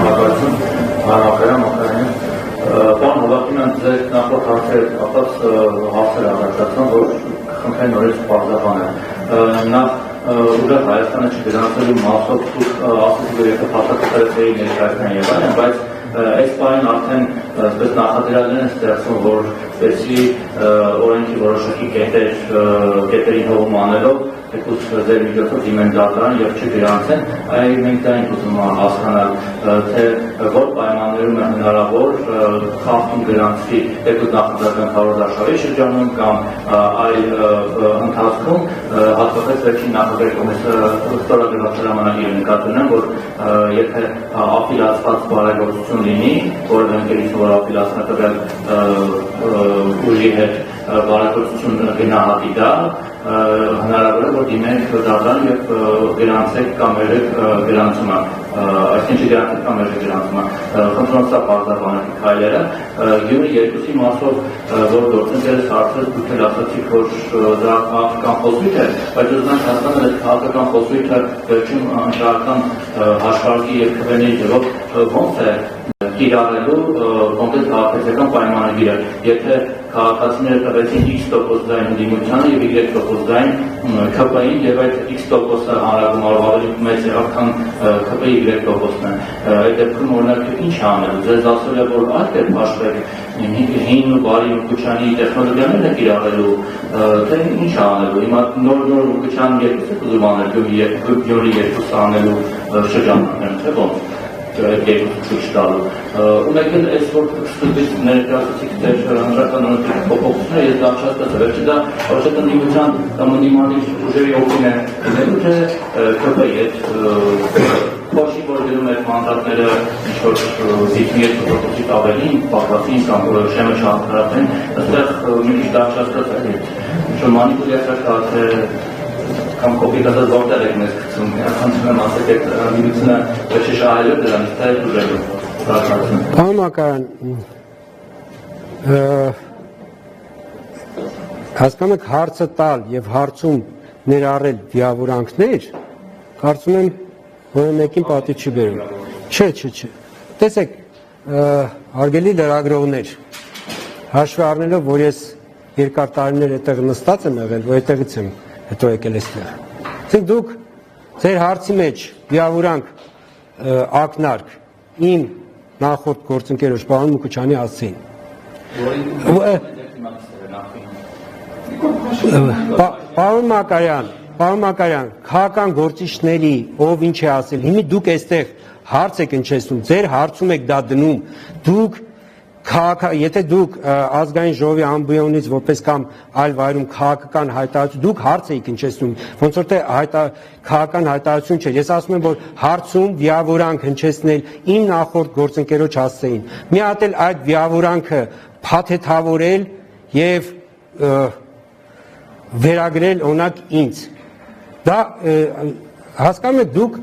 Շնորհակալություն Մակարյան Պարոն Հովակիմյան, ձեր նախորդ հարցեր հարցեր աջակցում, որ խնդրեն նորից պարզաբանել։ Նախ ուժեղ Հայաստանը չգրանցելու մասով ասեցիք, որ եթե փաստաթղթերը չէին ներկայացնեն եւ այլն, բայց այս բանին արդեն այսպես նախադրյալներ են ստեղծում, որ դեպի օրենքի որոշակի կետերի հողում անելով եկուս ձեր միջոցով դիմեն դատարան եւ չգրանցեն, այլ մենք դա ենք ուզում հասկանալ, թե որ պայմաններում է հնարավոր խախտում գրանցվի եկուս նախադասական քարոզարշավի շրջանում կամ այլ ընթացքում, հատկապես վերջին նախագահի կոմիսարիատի ժամանակի նկատի ունեմ, որ եթե ապելացված բարեգործություն լինի, որը ընկերություն որ ապելացնա տվել ուժի հետ բարեգործություն գնահատի դա, հնարավոր է, որ դիմենք դատարան եւ գրանցեք կամ երեք գրանցումը, այսինքն չգրանցեք կամ երեք գրանցումը, խնդրում սա պարզաբանել քայլերը, գյուղի երկուսի մասով, որ գործընկերս հարցրեց, դուք էլ ասացիք, որ դա քաղաքական խոսույթ է, բայց ուզում ենք հասկանալ այդ քաղաքական խոսույթը վերջին ընտրական հաշվարկի եւ քվեների ձևով ոնց է կիրառելու կոնկրետ քաղաքացիական պայմանագիրը, եթե քաղաքացիները տվեցին X% ձայն դիմությանը եւ Y% ձայն ՔՊ-ին եւ այդ X%-ը հանրագումարով ավելի մեծ եղավ, քան ՔՊ-ի Y%-ն է։ Այդ դեպքում օրինակ ինչ անելու, ձեզ ասել է, որ այլ կերպ հաշվեք հին ու բարի Մուկուչյանի տեխնոլոգիաներն է կիրառելու, թե ինչ անելու, հիմա նոր Մուկուչյան երկուսը ուզում անել, Գյումրի երկուսը անելու շրջանակներում, թե ոնց երկուսը ցույց տալու։ Ու մեկ էլ այս որ սկզբից ներկայացուցիք դեր հանրական օրենքի փոփոխությունը, ես դա չհասկացա, վերջը դա որոշակի դիմության կամ դիմանից ուժերի օգին է լինելու, թե ԿՊ-ի հետ Փոշի որ դնում այդ մանդատները ինչ-որ 52%-ից ավելին, պակասին կամ շեմը չհանդրատեն, այստեղ մի քիչ դա չհասկացա, ինչ-որ մանիպուլյացիա կա, թե կամ կոպիկացած որտեղ եք մեզ գցում, խնդրում եմ ասեք այդ միությունը վերջի շահելով դրանից, թե այդ ուժերով սարքացում։ Պարոն Մակարյան, հասկանում եք հարցը տալ եւ հարցում ներառել վիավորանքներ, կարծում եմ որը մեկին պատի չի բերում։ Չէ։ Տեսեք, հարգելի լրագրողներ, հաշվի առնելով, որ ես երկար տարիներ այդտեղ նստած եմ եղել, որ այդտեղից եմ հետո եկել այստեղ։ Ասենք դուք ձեր հարցի մեջ վիավորանք ակնարկ իմ նախորդ գործընկերոջ պարոն Մուկուչյանի հասցեին։ Պարոն Մակարյան, քաղաքական գործիչների ով ինչ է ասել, հիմա դուք այստեղ հարց եք ընչեցնում, ձեր հարցում եք դա դնում, դուք եթե դուք ազգային ժողովի ամբիոնից որպես կամ այլ վայրում քաղաքական հայտարարություն, դուք հարց եք ընչեցնում, ոնց որ թե քաղաքական հայտարարություն չէ, ես ասում եմ, որ հարցում վիավորանք հնչեցնել իմ նախորդ գործընկերոջ հասցեին, մի հատ էլ այդ վիավորանքը փաթեթավորել եւ վերագրել օրինակ ինձ։ Դա հասկանում եք դուք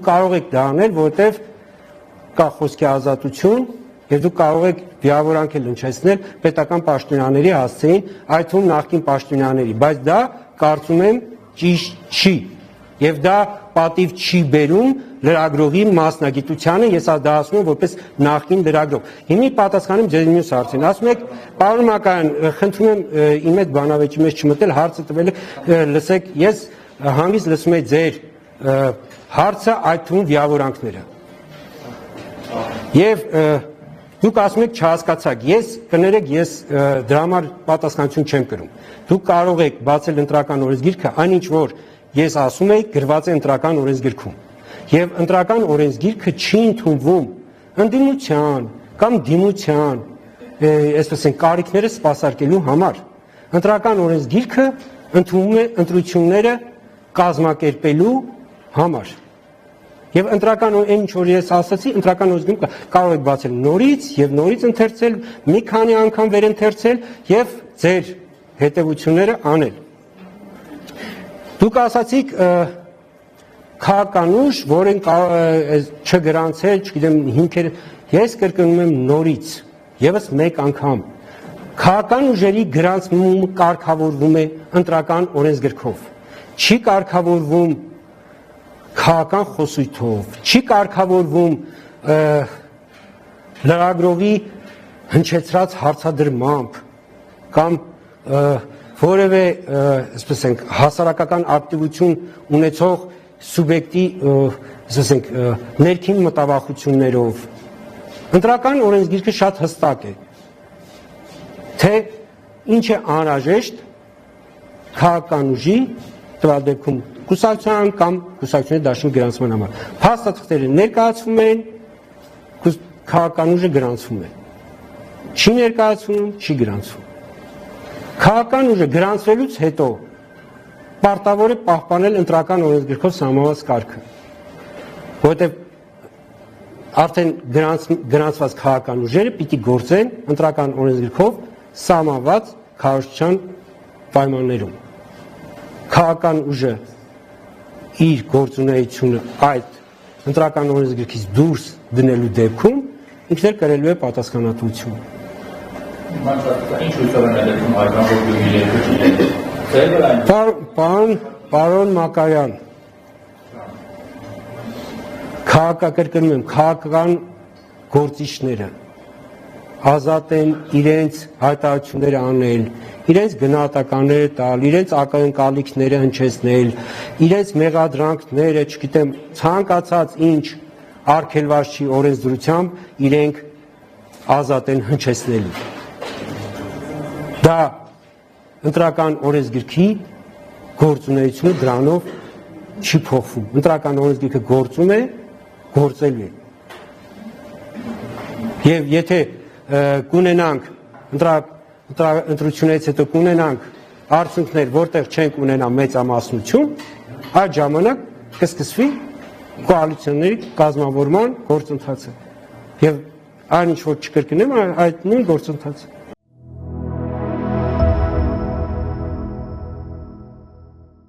կարող եք դա անել, որովհետև կա խոսքի ազատություն եւ դուք կարող եք վիավորանք հնչեցնել պետական պաշտոնյաների հասցեին, այդ թվում նախկին պաշտոնյաների, բայց դա կարծում եմ ճիշտ չի եւ դա պատիվ չի բերում լրագրողի մասնագիտությանը, ես դա ասում եմ որպես նախկին լրագրող։ Հիմա պատասխանեմ ձեր մյուս հարցին։ Ասում եք, պարոն Մակարյան, խնդրում եմ իմ այդ բանավեճի մեջ չմտել, հարցը տվել լսեք, ես հանգիստ լսում եմ ձեր հարցը, այդ թվում վիավորանքները։ Եվ դուք ասում եք չհասկացաք, ես կներեք, ես դրա համար պատասխանություն չեմ կրում։ Դուք կարող եք բացել ընտրական օրենսգիրքը, այնինչ որ ես ասում եմ գրված է ընտրական օրենսգիրքում։ Եվ ընտրական օրենսգիրքը չի ընդունվում ընդդիմության կամ դիմության, այսպես են կարիքները սպասարկելու համար։ Ընտրական օրենսգիրքը ընդունվում է ընտրությունները կազմակերպելու համար։ Եվ ընտրական այն ինչ որ ես ասացի, ընտրական օրենսգիրքում կարող եք բացել նորից եւ նորից ընթերցել, մի քանի անգամ վերընթերցել եւ ձեր հետեւությունները անել։ Դուք ասացիք քաղաքական ուժ, որին չգրանցել, չգիտեմ, հիմքեր, ես կրկնում եմ նորից, եւս մեկ անգամ, քաղաքական ուժերի գրանցումը կարգավորվում է ընտրական օրենսգրքով, չի կարգավորվում քաղաքական խոսույթով, չի կարգավորվում լրագրողի հնչեցրած հարցադրմամբ կամ որևէ, ասես ենք, հասարակական ակտիվություն ունեցող սուբյեկտի, ասես ենք, ներքին մտավախություններով։ Ընտրական օրենսգիրքը շատ հստակ է, թե ինչ է անհրաժեշտ քաղաքական ուժի, տվյալ դեպքում կուսակցության կամ կուսակցությունների դաշինքի գրանցման համար։ Փաստաթղթերը ներկայացվում են, քաղաքական ուժը գրանցվում է։ Չի ներկայացվում, չի գրանցվում։ Քաղաքական ուժը գրանցվելուց հետո պարտավոր է պահպանել ընտրական օրենսգրքով սահմանված կարգը, որովհետև արդեն գրանցված քաղաքական ուժերը պիտի գործեն ընտրական օրենսգրքով սահմանված քարոզչության պայմաններում։ Քաղաքական ուժը իր գործունեությունը այդ ընտրական օրենսգրքից դուրս դնելու դեպքում ինքն էլ կրելու է պատասխանատվություն։ Ինչ հույսով են ելքում հայտնաբերում Պարոն Մակարյան, քաղաքակրկնում եմ, քաղաքական գործիչները ազատ են իրենց հայտարարությունները անել, իրենց գնահատականները տալ, իրենց ակնկալիքները հնչեցնել, իրենց մեղադրանքները, չգիտեմ, ցանկացած ինչ արգելված չի օրենսդրությամբ իրենք ազատ են հնչեցնելու։ Դա ընտրական օրենսգրքի գործունեությունը դրանով չի փոխվում։ Ընտրական օրենսգիրքը գործում է, գործելու է։ Եվ եթե կունենանք ընտրությունից հետո կունենանք արդյունքներ, որտեղ չենք ունենա մեծամասնություն, այդ ժամանակ կսկսվի կոալիցիաների կազմավորման գործընթացը։ Եվ այն ինչ որ չկրկնեմ, այդ նույն գործընթացը։